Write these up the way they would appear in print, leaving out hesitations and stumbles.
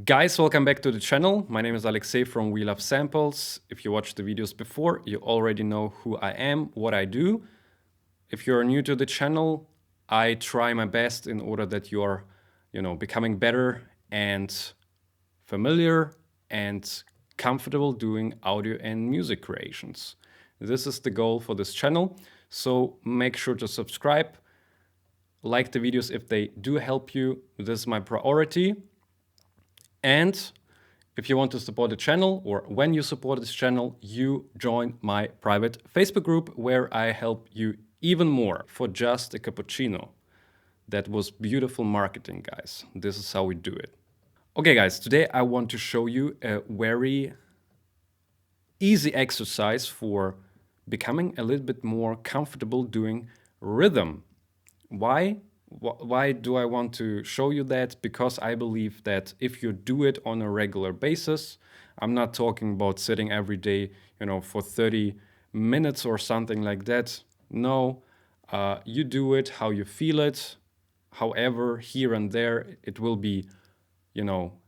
Guys, welcome back to the channel. My name is Alexei from We Love Samples. If you watched the videos before, you already know who I am, what I do. If you're new to the channel, I try my best in order that you're, becoming better and familiar and comfortable doing audio and music creations. This is the goal for this channel. So make sure to subscribe, like the videos if they do help you. This is my priority. And if you want to support the channel, or when you support this channel, you join my private Facebook group where I help you even more for just a cappuccino. That was beautiful marketing, guys. This is how we do it. Okay, guys, today I want to show you a very easy exercise for becoming a little bit more comfortable doing rhythm. Why? Why do I want to show you that? Because I believe that if you do it on a regular basis, I'm not talking about sitting every day, for 30 minutes or something like that. No, you do it how you feel it. However, here and there, it will be,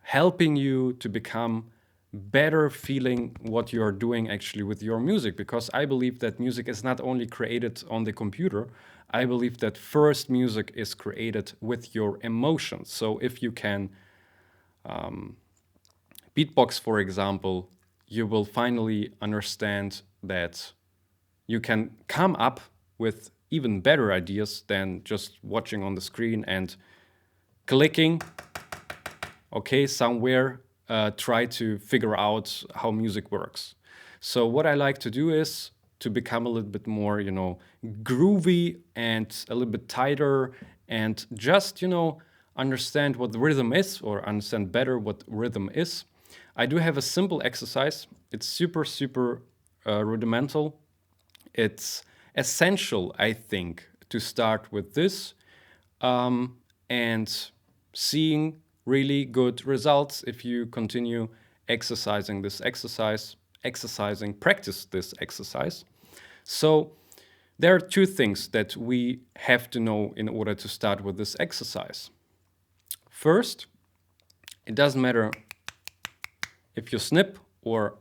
helping you to become better feeling what you're doing actually with your music, because I believe that music is not only created on the computer. I believe that first music is created with your emotions. So if you can beatbox, for example, you will finally understand that you can come up with even better ideas than just watching on the screen and clicking, somewhere, try to figure out how music works. So what I like to do is to become a little bit more, groovy and a little bit tighter, and just, understand what the rhythm is, or understand better what rhythm is. I do have a simple exercise. It's super rudimental. It's essential, I think, to start with this and seeing really good results if you continue exercising this exercise, practice this exercise. So there are two things that we have to know in order to start with this exercise. First, it doesn't matter if you snip or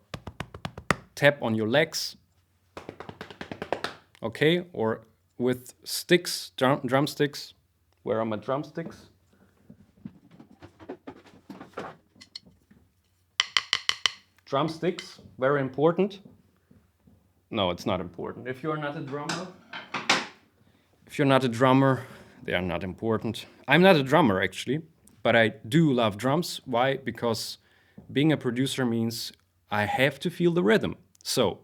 tap on your legs, or with sticks, drumsticks. Where are my drumsticks? Drumsticks, very important. No, it's not important. If you're not a drummer, they are not important. I'm not a drummer, actually, but I do love drums. Why? Because being a producer means I have to feel the rhythm. So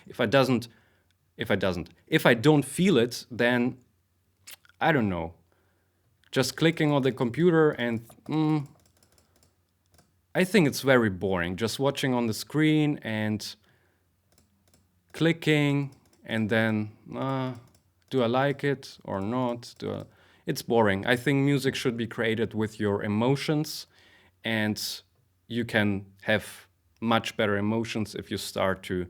if I don't feel it, then I don't know. Just clicking on the computer and I think it's very boring, just watching on the screen and clicking and then, do I like it or not? It's boring. I think music should be created with your emotions, and you can have much better emotions if you start to.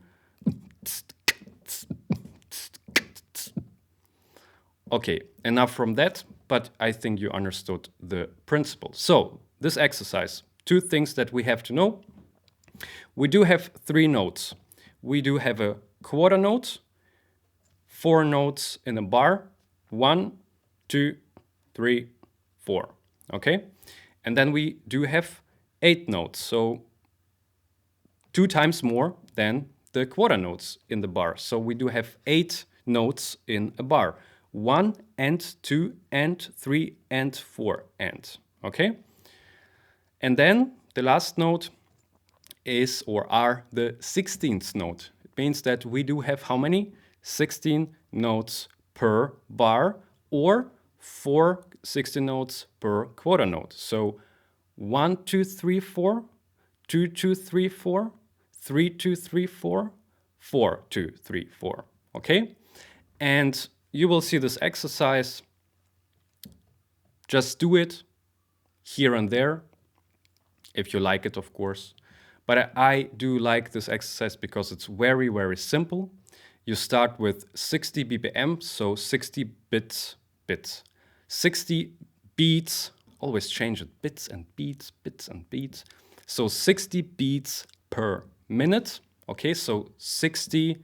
Okay, enough from that, but I think you understood the principle. So this exercise, two things that we have to know. We do have 3 notes. We do have a quarter note, 4 notes in a bar, 1, 2, 3, 4, okay? And then we do have 8 notes, so 2 times more than the quarter notes in the bar. So we do have 8 notes in a bar, 1 and 2 and 3 and 4 and, okay? And then the last note is or are the 16th note. It means that we do have how many? 16 notes per bar, or 4 16 notes per quarter note. So 1, 2, 3, 4, 2, 2, 3, 4, 3, 2, 3, 4, 4, 2, 3, 4. Okay? And you will see this exercise. Just do it here and there, if you like it, of course. But I do like this exercise because it's very simple. You start with 60 BPM, so 60 bits. 60 beats, always change it, bits and beats, bits and beats. So 60 beats per minute. Okay, so 60,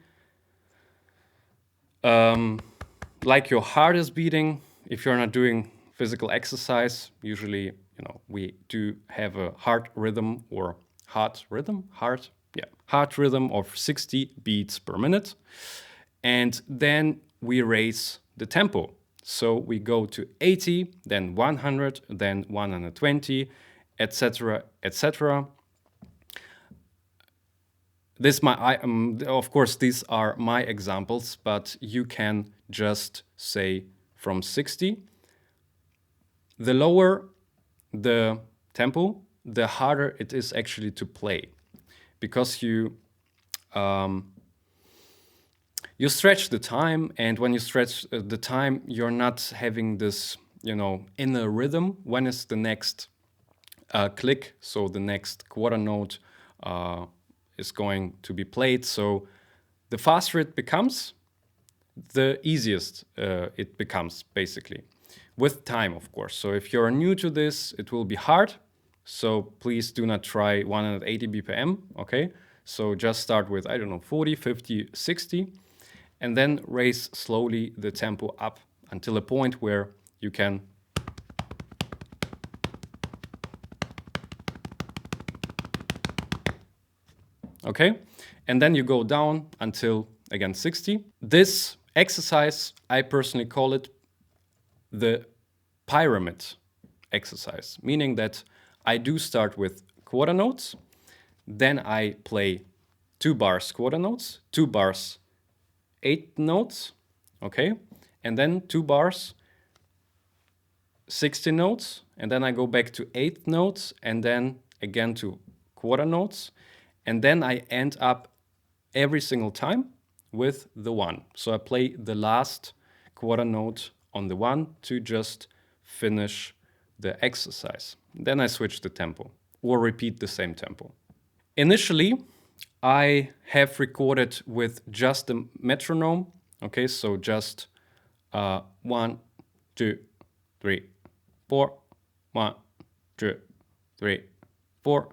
like your heart is beating. If you're not doing physical exercise, usually, you know, we do have a heart rhythm or heart rhythm, heart rhythm of 60 beats per minute. And then we raise the tempo. So we go to 80, then 100, then 120, etc., etc. Of course, these are my examples, but you can just say from 60. The lower the tempo, the harder it is actually to play, because you stretch the time, and when you stretch the time, you're not having this, you know, inner rhythm. When is the next click? So the next quarter note is going to be played. So the faster it becomes, the easiest it becomes, basically, with time, of course. So if you're new to this, it will be hard. So please do not try 180 BPM, okay? So just start with, I don't know, 40, 50, 60, and then raise slowly the tempo up until a point where you can okay? And then you go down until, again, 60. This exercise, I personally call it the pyramid exercise, meaning that I do start with quarter notes, then I play 2 bars quarter notes, 2 bars 8 notes, okay? And then 2 bars 60 notes, and then I go back to 8 notes, and then again to quarter notes, and then I end up every single time with the 1. So I play the last quarter note on the 1 to just finish the exercise. Then I switch the tempo or repeat the same tempo. Initially, I have recorded with just the metronome. Okay, so just 1, 2, 3, 4, 1, 2, 3, 4.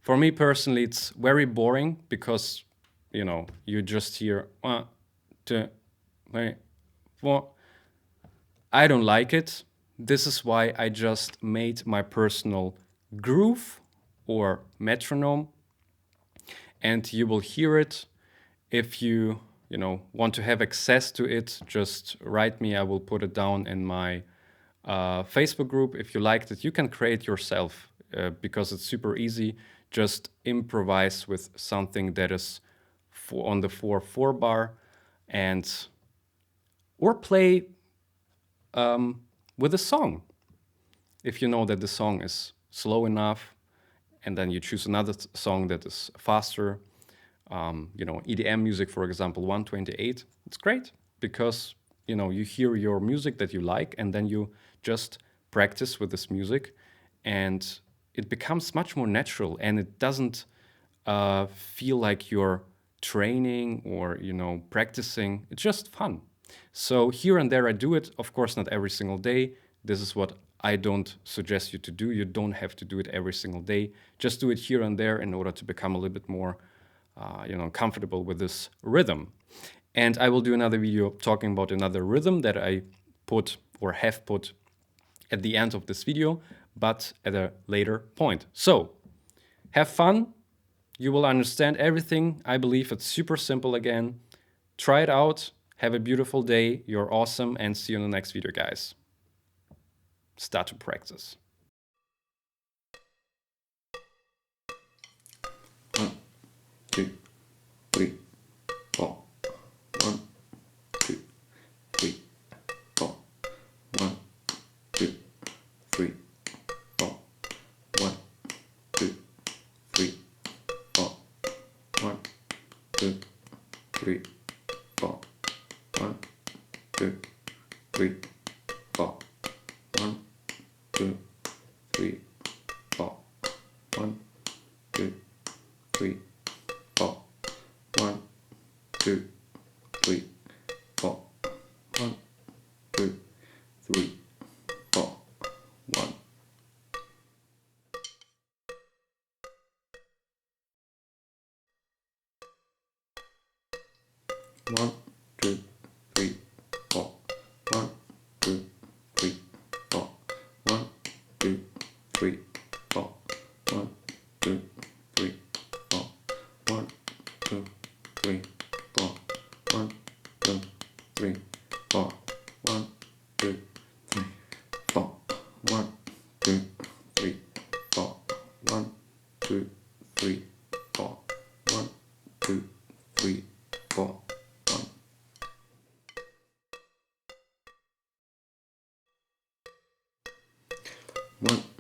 For me personally, it's very boring because, you know, you just hear 1, 2, 3, 4. I don't like it. This is why I just made my personal groove or metronome, and you will hear it. If you want to have access to it, just write me. I will put it down in my Facebook group. If you liked it, you can create yourself because it's super easy. Just improvise with something that is on the 4/4 bar, and or play with a song. If you know that the song is slow enough, and then you choose another song that is faster, EDM music, for example, 128, it's great because, you hear your music that you like, and then you just practice with this music, and it becomes much more natural, and it doesn't feel like you're training or, practicing. It's just fun. So here and there I do it, of course, not every single day. This is what I don't suggest you to do. You don't have to do it every single day. Just do it here and there in order to become a little bit more, comfortable with this rhythm. And I will do another video talking about another rhythm that I put or have put at the end of this video, but at a later point. So have fun. You will understand everything. I believe it's super simple again. Try it out. Have a beautiful day. You're awesome, and see you in the next video, guys. Start to practice. 1, 2, 3, 4. 1, 2, 3, 4. 1, 2, 3, 4. 1, 2, 3, 4. 1, 2, 3, 4. 1, 2, 3, 4. 1, 2, 3, 4. 1, 2, 3, 4. 1, 2, 3, 4. 1, 2, 3, 4. three, four. 1, 2, 3, 4. 1, 2, 3, 4. 1, 2, 3, 4. 1, 2, 3, 4. 1, 2, 3, 4. 1, 2, 3, 4. 1, 2, 3, 4. 1,